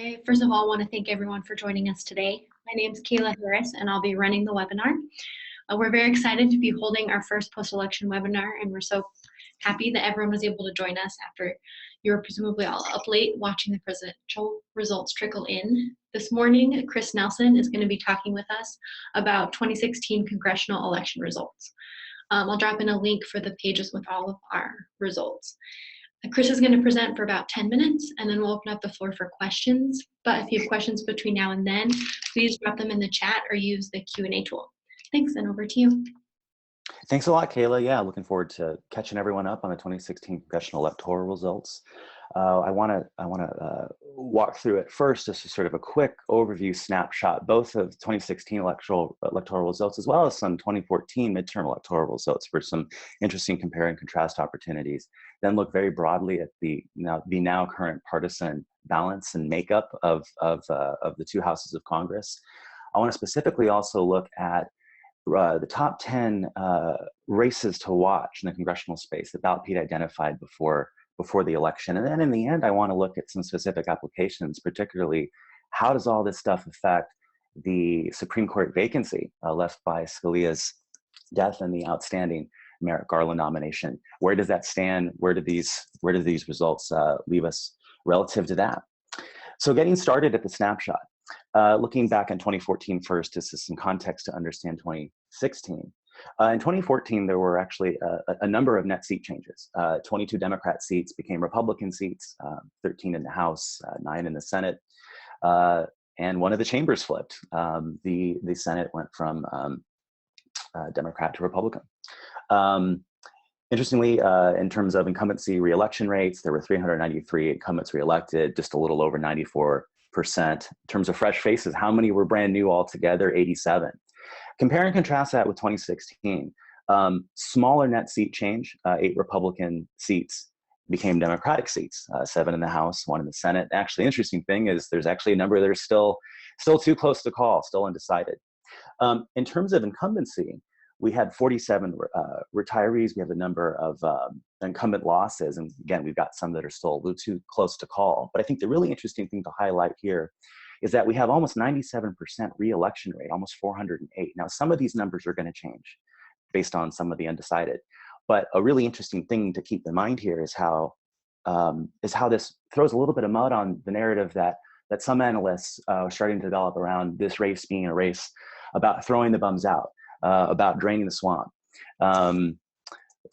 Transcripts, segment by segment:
I first of all want to thank everyone for joining us today. My name is Kayla Harris, and I'll be running the webinar. We're very excited to be holding our first post-election webinar, and we're so happy that everyone was able to join us after you were presumably all up late watching the presidential results trickle in. This morning, Chris Nelson is going to be talking with us about 2016 congressional election results. I'll drop in a link for the pages with all of our results. Chris is going to present for about 10 minutes, and then we'll open up the floor for questions. But if you have questions between now and then, please drop them in the chat or use the Q&A tool. Thanks, and over to you. Thanks a lot, Kayla. Yeah, looking forward to catching everyone up on the 2016 congressional electoral results. I want to walk through it first, just as sort of a quick overview snapshot, both of 2016 electoral results as well as some 2014 midterm electoral results for some interesting compare and contrast opportunities. Then look very broadly at the now current partisan balance and makeup of the two houses of Congress. I want to specifically also look at the top 10 races to watch in the congressional space that Ballot Pete identified before the election. And then in the end, I want to look at some specific applications, particularly how does all this stuff affect the Supreme Court vacancy left by Scalia's death and the outstanding Merrick Garland nomination. Where does that stand? Where do these results leave us relative to that? So getting started at the snapshot. Looking back in 2014 first, this is some context to understand 2016. In 2014, there were actually a number of net seat changes. 22 Democrat seats became Republican seats, 13 in the House, 9 in the Senate, and one of the chambers flipped. The Senate went from Democrat to Republican. Interestingly, in terms of incumbency re-election rates, there were 393 incumbents re-elected, just a little over 94%. In terms of fresh faces, how many were brand new altogether? 87. Compare and contrast that with 2016. Smaller net seat change, 8 Republican seats became Democratic seats, 7 in the House, 1 in the Senate. Actually, interesting thing is there's actually a number that are still too close to call, still undecided. In terms of incumbency, we had 47 retirees. We have a number of incumbent losses. And again, we've got some that are still a little too close to call. But I think the really interesting thing to highlight here is that we have almost 97% re-election rate, almost 408. Now, some of these numbers are going to change based on some of the undecided. But a really interesting thing to keep in mind here is how this throws a little bit of mud on the narrative that some analysts are starting to develop around this race being a race about throwing the bums out, about draining the swamp.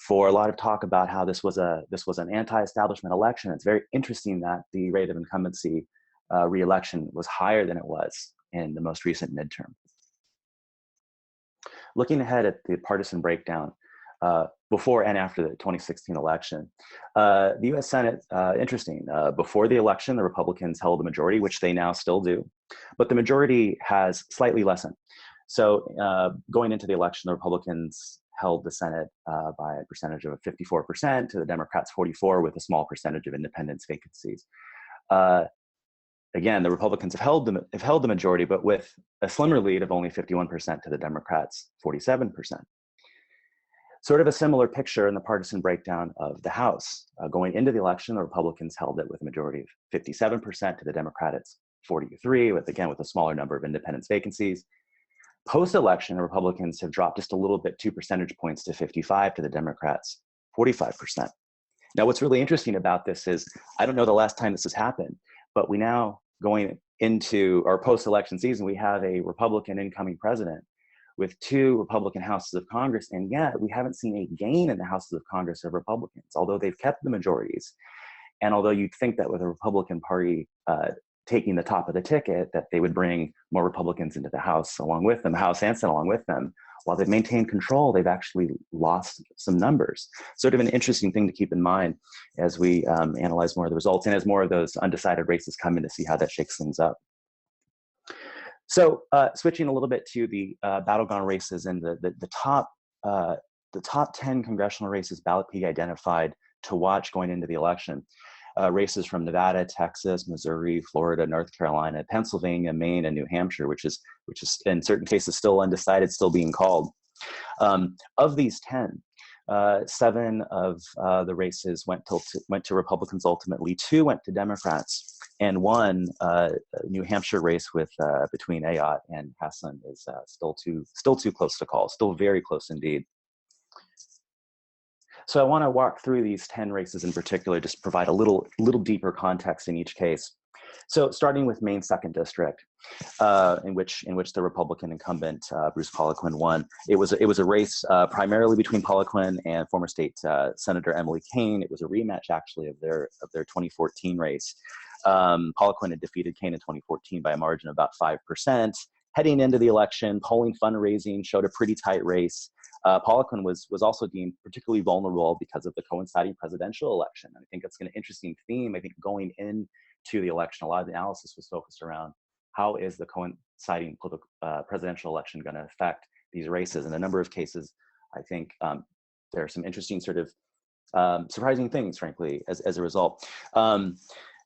For a lot of talk about how this was an anti-establishment election, it's very interesting that the rate of incumbency re-election was higher than it was in the most recent midterm. Looking ahead at the partisan breakdown before and after the 2016 election, the U.S. Senate, interesting. Before the election, the Republicans held the majority, which they now still do, but the majority has slightly lessened. So going into the election, the Republicans held the Senate by a percentage of 54% to the Democrats 44%, with a small percentage of independents vacancies. Again, the Republicans have held the majority, but with a slimmer lead of only 51% to the Democrats 47%. Sort of a similar picture in the partisan breakdown of the House. Going into the election, the Republicans held it with a majority of 57% to the Democrats 43%, with a smaller number of independents vacancies. Post-election, the Republicans have dropped just a little bit, 2 percentage points to 55% to the Democrats 45%. Now, what's really interesting about this is, I don't know the last time this has happened, but we now, going into our post-election season, we have a Republican incoming president with 2 Republican houses of Congress, and yet we haven't seen a gain in the houses of Congress of Republicans, although they've kept the majorities. And although you'd think that with a Republican Party taking the top of the ticket, that they would bring more Republicans into the House along with them, House and Senate along with them. While they've maintained control, they've actually lost some numbers. Sort of an interesting thing to keep in mind as we analyze more of the results and as more of those undecided races come in to see how that shakes things up. So switching a little bit to the battleground races and the top 10 congressional races Ballot Pete identified to watch going into the election. Races from Nevada, Texas, Missouri, Florida, North Carolina, Pennsylvania, Maine, and New Hampshire, which is in certain cases still undecided, still being called. Of these 10, 7 of the races went to Republicans ultimately. 2 went to Democrats. and won a New Hampshire race with between Ayotte and Hassan is still too close to call, still very close indeed. So I want to walk through these 10 races in particular, just provide a little deeper context in each case. So starting with Maine's 2nd district, in which the Republican incumbent Bruce Poliquin won. It was a race primarily between Poliquin and former state Senator Emily Kane. It was a rematch actually of their 2014 race. Poliquin had defeated Kane in 2014 by a margin of about 5%. Heading into the election, polling fundraising showed a pretty tight race. Poliquin was also deemed particularly vulnerable because of the coinciding presidential election. And I think that's an interesting theme. I think going into the election, a lot of the analysis was focused around how is the coinciding presidential election going to affect these races. In a number of cases, I think there are some interesting sort of surprising things, frankly, as a result.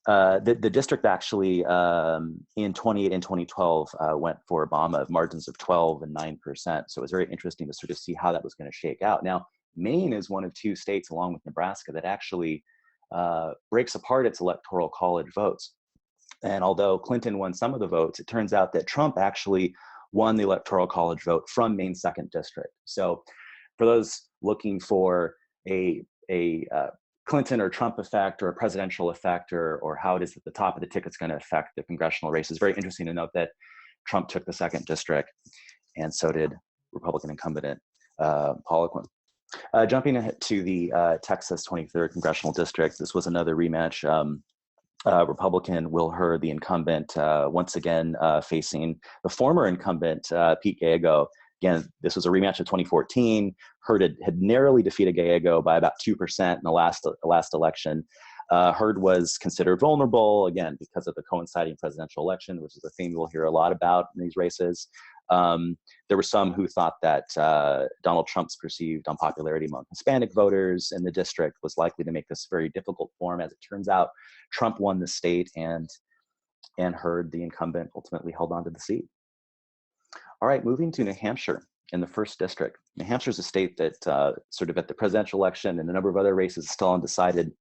The district actually in 2008 and 2012 went for Obama of margins of 12 and 9%. So it was very interesting to sort of see how that was going to shake out. Now, Maine is one of 2 states, along with Nebraska, that actually breaks apart its electoral college votes. And although Clinton won some of the votes, it turns out that Trump actually won the electoral college vote from Maine's 2nd district. So for those looking for a Clinton or Trump effect or a presidential effect or how it is that the top of the ticket's going to affect the congressional race, it's very interesting to note that Trump took the 2nd district, and so did Republican incumbent Poliquin. Jumping ahead to the Texas 23rd congressional district, this was another rematch. Republican Will Hurd, the incumbent, once again facing the former incumbent, Pete Gallego. Again, this was a rematch of 2014. Hurd had narrowly defeated Gallego by about 2% in the last election. Hurd was considered vulnerable, again, because of the coinciding presidential election, which is a theme we'll hear a lot about in these races. There were some who thought that Donald Trump's perceived unpopularity among Hispanic voters in the district was likely to make this very difficult for him. As it turns out, Trump won the state, and Hurd, the incumbent, ultimately held on to the seat. All right, moving to New Hampshire in the 1st district. New Hampshire is a state that sort of at the presidential election and a number of other races is still undecided.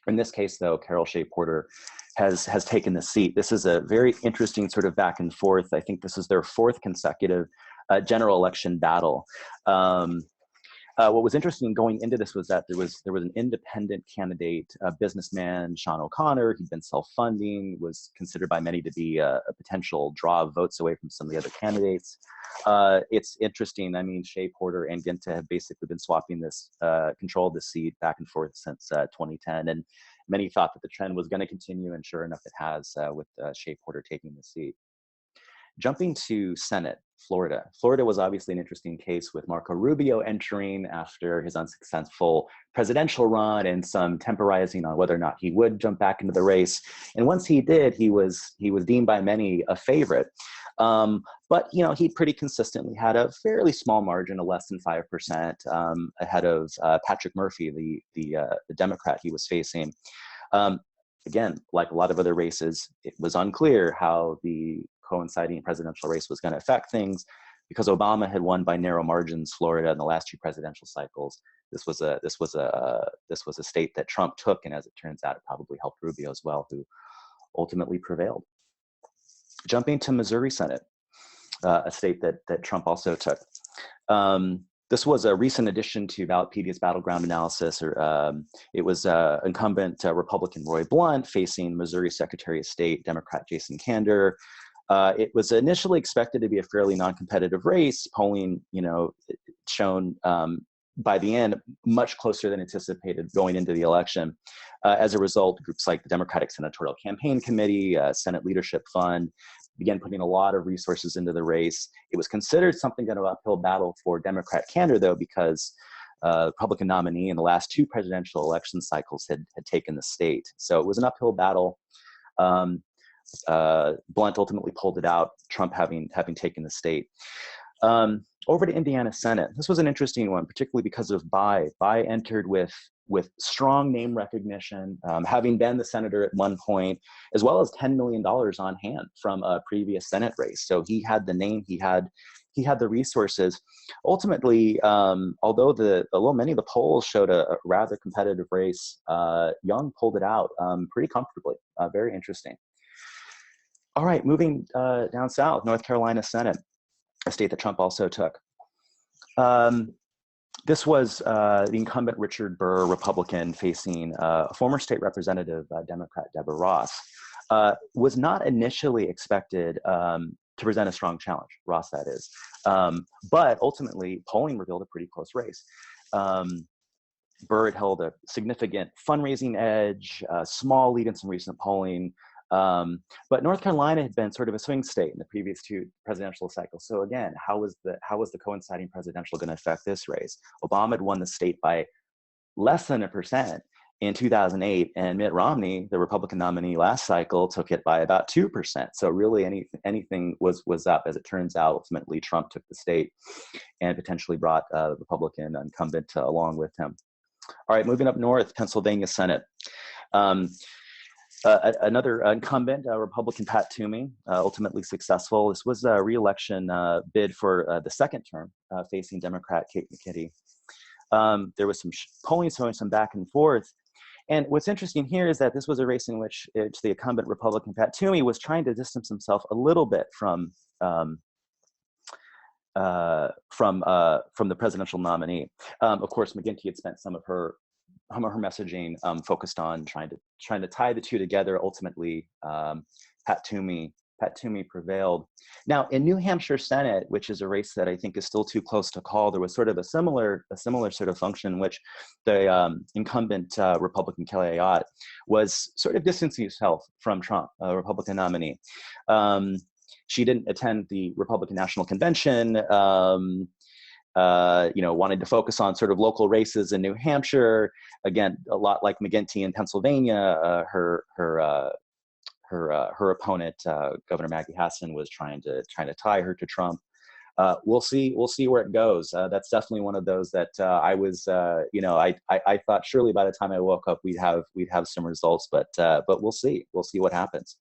In this case, though, Carol Shea Porter has taken the seat. This is a very interesting sort of back and forth. I think this is their 4th consecutive general election battle. What was interesting going into this was that there was an independent candidate, a businessman, Sean O'Connor. He'd been self-funding, was considered by many to be a potential draw of votes away from some of the other candidates. It's interesting. I mean, Shea Porter and Ginta have basically been swapping this control of the seat back and forth since 2010, and many thought that the trend was going to continue, and sure enough, it has, with Shea Porter taking the seat. Jumping to Senate, Florida. Florida was obviously an interesting case with Marco Rubio entering after his unsuccessful presidential run and some temporizing on whether or not he would jump back into the race. And once he did, he was deemed by many a favorite. But he pretty consistently had a fairly small margin of less than 5% ahead of Patrick Murphy, the Democrat he was facing. Again, like a lot of other races, it was unclear how the coinciding presidential race was going to affect things because Obama had won by narrow margins Florida in the last 2 presidential cycles. This was a state that Trump took, and as it turns out, it probably helped Rubio as well, who ultimately prevailed. Jumping to Missouri Senate, a state that Trump also took. This was a recent addition to Ballotpedia's battleground analysis. It was incumbent Republican Roy Blunt facing Missouri Secretary of State Democrat Jason Kander. It was initially expected to be a fairly non-competitive race, polling, shown by the end much closer than anticipated going into the election. As a result, groups like the Democratic Senatorial Campaign Committee, Senate Leadership Fund, began putting a lot of resources into the race. It was considered something of an uphill battle for Democrat Kander, though, because the Republican nominee in the last 2 presidential election cycles had taken the state. So it was an uphill battle. Blunt ultimately pulled it out, Trump having taken the state. Over to Indiana Senate. This was an interesting one, particularly because of Bai. Bai entered with strong name recognition, having been the senator at one point, as well as $10 million on hand from a previous Senate race. So he had the name, he had the resources. Ultimately, although many of the polls showed a rather competitive race, Young pulled it out pretty comfortably. Very interesting. All right, moving down south, North Carolina Senate, a state that Trump also took. This was the incumbent Richard Burr, Republican, facing a former state representative, Democrat Deborah Ross. Was not initially expected to present a strong challenge, Ross that is. But ultimately, polling revealed a pretty close race. Burr had held a significant fundraising edge, a small lead in some recent polling. But North Carolina had been sort of a swing state in the previous two presidential cycles. So again, how was the coinciding presidential going to affect this race? Obama had won the state by less than 1% in 2008, and Mitt Romney, the Republican nominee last cycle, took it by about 2%. So really anything was up. As it turns out, ultimately Trump took the state and potentially brought the Republican incumbent along with him. All right, moving up north, Pennsylvania Senate. Another incumbent, Republican Pat Toomey, ultimately successful. This was a re-election bid for the second term, facing Democrat Kate McKinney. There was some polling showing some back and forth. And what's interesting here is that this was a race in which the incumbent Republican Pat Toomey was trying to distance himself a little bit from the presidential nominee. Of course, McGuinty had spent some of her messaging focused on trying to tie the two together. Ultimately, Pat Toomey prevailed. Now, in New Hampshire Senate, which is a race that I think is still too close to call, there was sort of a similar sort of function in which the incumbent Republican Kelly Ayotte was sort of distancing herself from Trump, a Republican nominee. She didn't attend the Republican National Convention. Wanted to focus on sort of local races in New Hampshire. Again, a lot like McGuinty in Pennsylvania, her opponent, Governor Maggie Hassan, was trying to tie her to Trump. We'll see where it goes. That's definitely one of those that I was, I thought surely by the time I woke up we'd have some results, but we'll see what happens.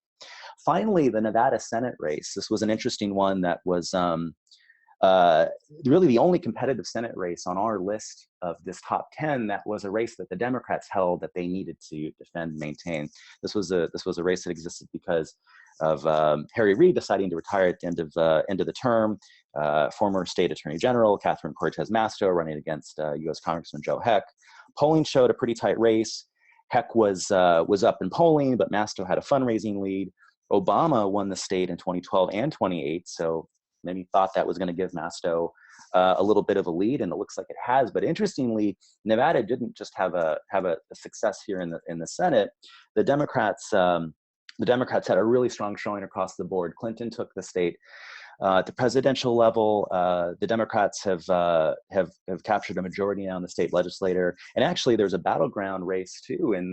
Finally, the Nevada Senate race. This was an interesting one that was really the only competitive Senate race on our list of this top 10 that was a race that the Democrats held that they needed to defend and maintain. This was a race that existed because of Harry Reid deciding to retire at the end of the term. Former State Attorney General Catherine Cortez Masto running against U.S. Congressman Joe Heck. Polling showed a pretty tight race. Heck was up in polling, but Masto had a fundraising lead. Obama won the state in 2012 and 2008, so maybe thought that was going to give Masto a little bit of a lead, and it looks like it has. But interestingly, Nevada didn't just have a success here in the Senate. The Democrats had a really strong showing across the board. Clinton took the state. At the presidential level, the Democrats have captured a majority now in the state legislature, and actually there's a battleground race too in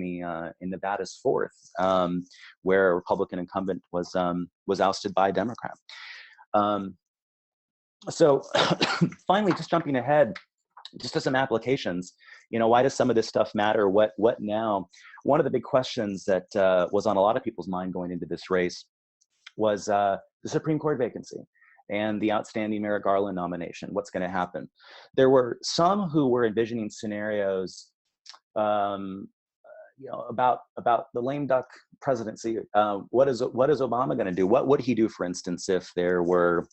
Nevada's 4th, where a Republican incumbent was ousted by a Democrat. So finally, just jumping ahead, just to some applications, why does some of this stuff matter? What now? One of the big questions that was on a lot of people's mind going into this race was the Supreme Court vacancy and the outstanding Merrick Garland nomination. What's going to happen? There were some who were envisioning scenarios about the lame duck presidency. What is Obama going to do? What would he do, for instance, if there were,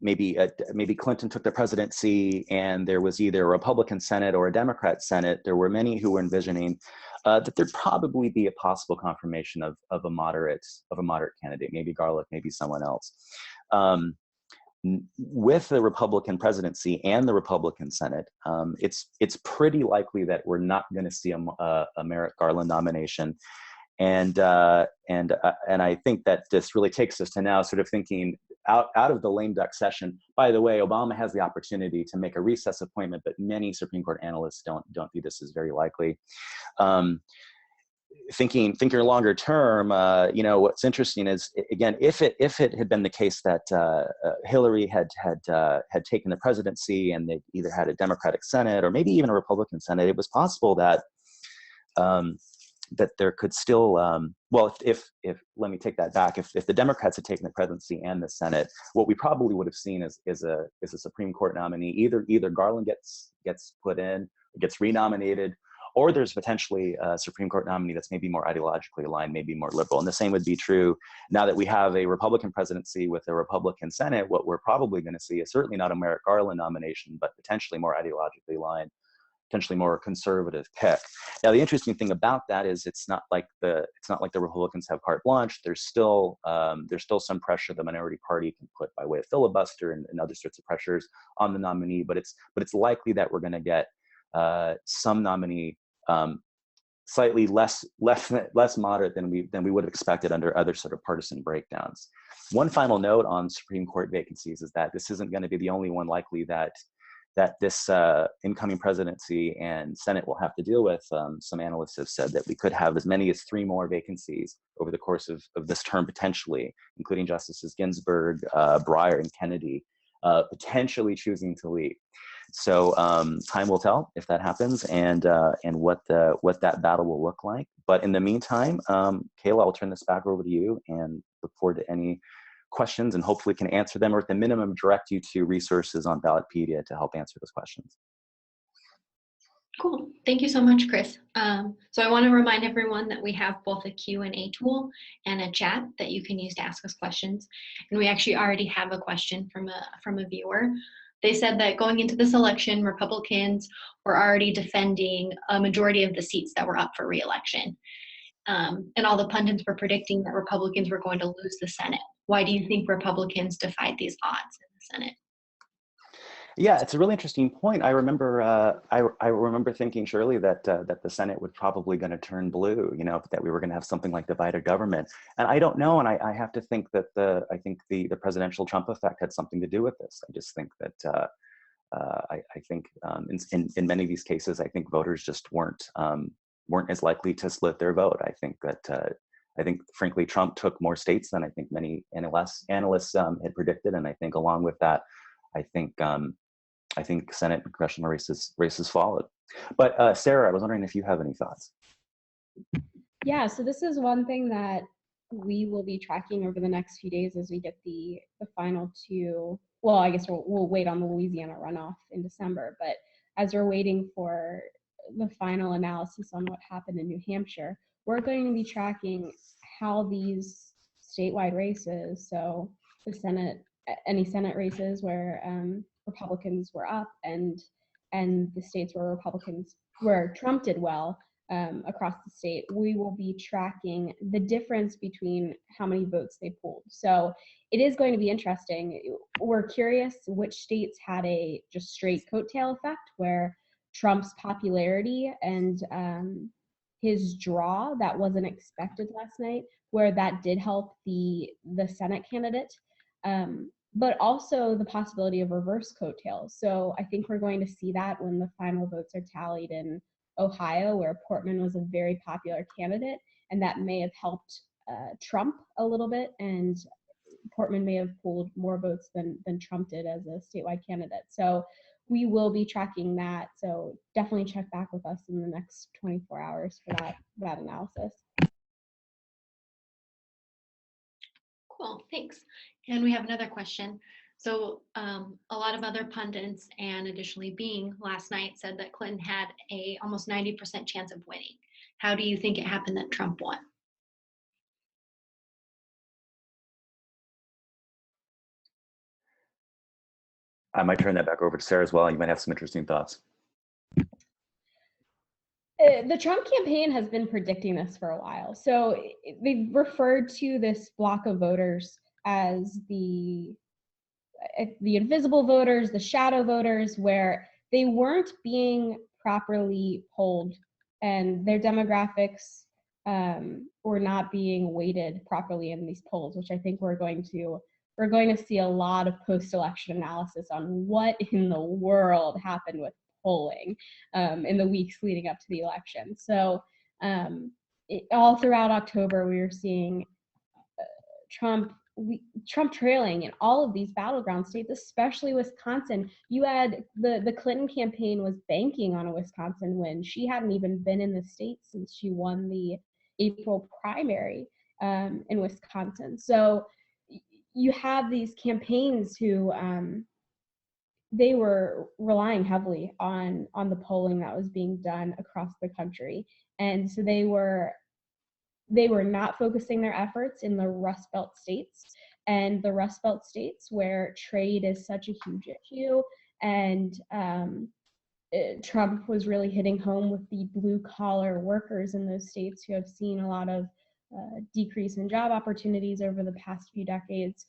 maybe Clinton took the presidency and there was either a Republican Senate or a Democrat Senate? There were many who were envisioning that there'd probably be a possible confirmation of a moderate candidate, maybe Garlick, maybe someone else. With the Republican presidency and the Republican Senate, it's pretty likely that we're not going to see a Merrick Garland nomination, and I think that this really takes us to now sort of thinking out of the lame duck session. By the way, Obama has the opportunity to make a recess appointment, but many Supreme Court analysts don't view this as very likely. Thinking longer term, what's interesting is, again, if it had been the case that Hillary had taken the presidency and they either had a Democratic Senate or maybe even a Republican Senate, it was possible that that there could still, if let me take that back, if the Democrats had taken the presidency and the Senate, what we probably would have seen is a Supreme Court nominee. Either Garland gets put in, gets renominated, or there's potentially a Supreme Court nominee that's maybe more ideologically aligned, maybe more liberal. And the same would be true now that we have a Republican presidency with a Republican Senate. What we're probably going to see is certainly not a Merrick Garland nomination, but potentially more ideologically aligned, potentially more conservative pick. Now, the interesting thing about that is it's not like the Republicans have carte blanche. There's still some pressure the minority party can put by way of filibuster and other sorts of pressures on the nominee. But it's likely that we're going to get some nominee slightly less moderate than we would have expected under other sort of partisan breakdowns. One final note on Supreme Court vacancies is that this isn't going to be the only one likely that this incoming presidency and Senate will have to deal with. Some analysts have said that we could have as many as 3 more vacancies over the course of this term, potentially, including Justices Ginsburg, Breyer, and Kennedy, potentially choosing to leave. So time will tell if that happens and what that battle will look like. But in the meantime, Kayla, I'll turn this back over to you and look forward to any questions and hopefully can answer them, or at the minimum direct you to resources on Ballotpedia to help answer those questions. Cool. Thank you so much, Chris. So I want to remind everyone that we have both a Q&A tool and a chat that you can use to ask us questions. And we actually already have a question from a viewer. They said that going into this election, Republicans were already defending a majority of the seats that were up for re-election. And all the pundits were predicting that Republicans were going to lose the Senate. Why do you think Republicans defied these odds in the Senate? Yeah, it's a really interesting point. I remember I remember thinking, Shirley, that the Senate would probably going to turn blue, that we were going to have something like divided government. And I don't know, and I have to think that the presidential Trump effect had something to do with this. I just think that I think in many of these cases, I think voters just weren't as likely to split their vote. I think that frankly Trump took more states than I think many analysts had predicted, and I think along with that, I think Senate and congressional races followed. But Sarah, I was wondering if you have any thoughts. Yeah, so this is one thing that we will be tracking over the next few days as we get the final 2. Well, I guess we'll wait on the Louisiana runoff in December, but as we're waiting for the final analysis on what happened in New Hampshire, we're going to be tracking how these statewide races, so the Senate, any Senate races where Republicans were up and the states where Trump did well across the state, we will be tracking the difference between how many votes they pooled. So it is going to be interesting. We're curious which states had a just straight coattail effect where Trump's popularity and his draw that wasn't expected last night, where that did help the Senate candidate, but also the possibility of reverse coattails. So I think we're going to see that when the final votes are tallied in Ohio, where Portman was a very popular candidate, and that may have helped Trump a little bit, and Portman may have pooled more votes than Trump did as a statewide candidate. So we will be tracking that. So definitely check back with us in the next 24 hours for that analysis. Cool, thanks. And we have another question. So a lot of other pundits and additionally Being last night said that Clinton had a almost 90% chance of winning. How do you think it happened that Trump won? I might turn that back over to Sarah as well. You might have some interesting thoughts. The Trump campaign has been predicting this for a while. So they've referred to this block of voters as the invisible voters, the shadow voters, where they weren't being properly polled and their demographics were not being weighted properly in these polls, which I think we're going to see a lot of post-election analysis on what in the world happened with polling in the weeks leading up to the election. So all throughout October, we were seeing Trump trailing in all of these battleground states, especially Wisconsin. You had the Clinton campaign was banking on a Wisconsin win. She hadn't even been in the state since she won the April primary in Wisconsin. So you have these campaigns who they were relying heavily on the polling that was being done across the country. And so they were not focusing their efforts in the Rust Belt states, and the Rust Belt states where trade is such a huge issue, and Trump was really hitting home with the blue collar workers in those states who have seen a lot of decrease in job opportunities over the past few decades.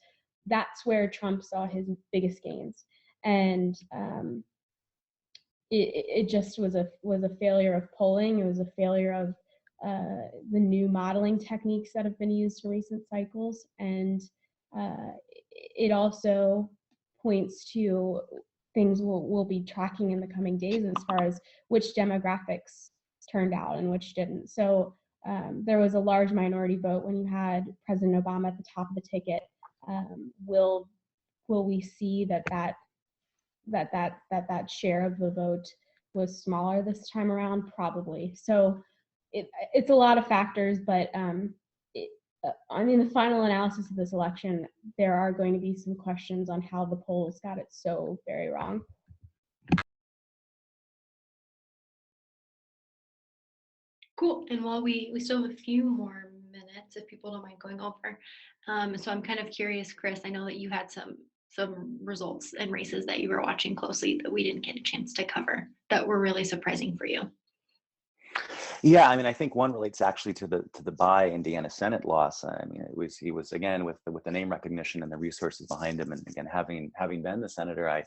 That's where Trump saw his biggest gains, and it just was a failure of polling. It was a failure of the new modeling techniques that have been used in recent cycles, and it also points to things we'll be tracking in the coming days as far as which demographics turned out and which didn't. So there was a large minority vote when you had President Obama at the top of the ticket. Will we see that share of the vote was smaller this time around? Probably. So it's a lot of factors, but I mean, the final analysis of this election, there are going to be some questions on how the polls got it so very wrong. Cool. And while we still have a few more minutes, if people don't mind going over, so I'm kind of curious, Chris. I know that you had some results and races that you were watching closely that we didn't get a chance to cover that were really surprising for you. Yeah, I mean, I think one relates actually to the by Indiana Senate loss. I mean, he was again with the name recognition and the resources behind him, and again having been the senator, I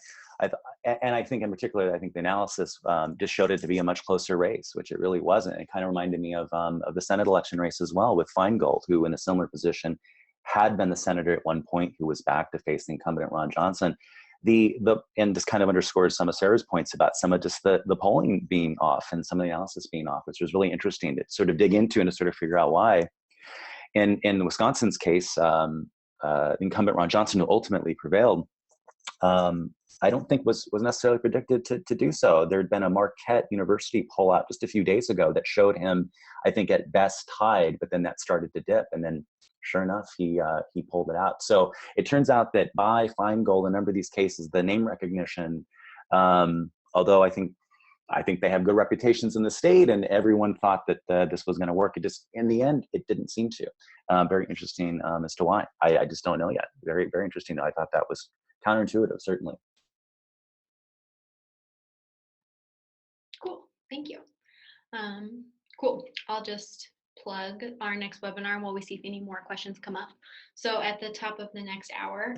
think in particular, I think the analysis just showed it to be a much closer race, which it really wasn't. It kind of reminded me of the Senate election race as well, with Feingold, who in a similar position had been the senator at one point, who was back to face the incumbent Ron Johnson. And this kind of underscores some of Sarah's points about some of just the polling being off and some of the analysis being off, which was really interesting to sort of dig into and to sort of figure out why. In Wisconsin's case, incumbent Ron Johnson, who ultimately prevailed, I don't think was necessarily predicted to do so. There had been a Marquette University poll out just a few days ago that showed him, I think, at best tied, but then that started to dip, and then sure enough, he pulled it out. So it turns out that by Feingold, a number of these cases, the name recognition, although I think they have good reputations in the state, and everyone thought that this was going to work. It just, in the end, it didn't seem to. Very interesting as to why. I just don't know yet. Very, very interesting. I thought that was counterintuitive, certainly. Cool. Thank you. Cool. I'll just plug our next webinar while we see if any more questions come up. So at the top of the next hour,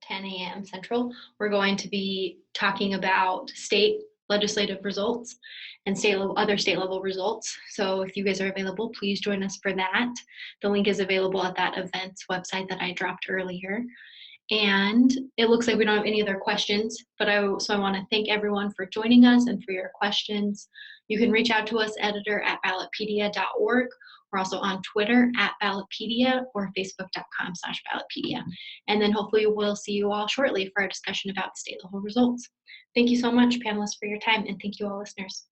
10 a.m. Central, we're going to be talking about state legislative results and other state level results. So if you guys are available, please join us for that. The link is available at that event's website that I dropped earlier. And it looks like we don't have any other questions, but I want to thank everyone for joining us and for your questions. You can reach out to us, editor@ballotpedia.org. We're also on Twitter @Ballotpedia or Facebook.com/Ballotpedia. And then hopefully we'll see you all shortly for a discussion about state level results. Thank you so much, panelists, for your time, and thank you all listeners.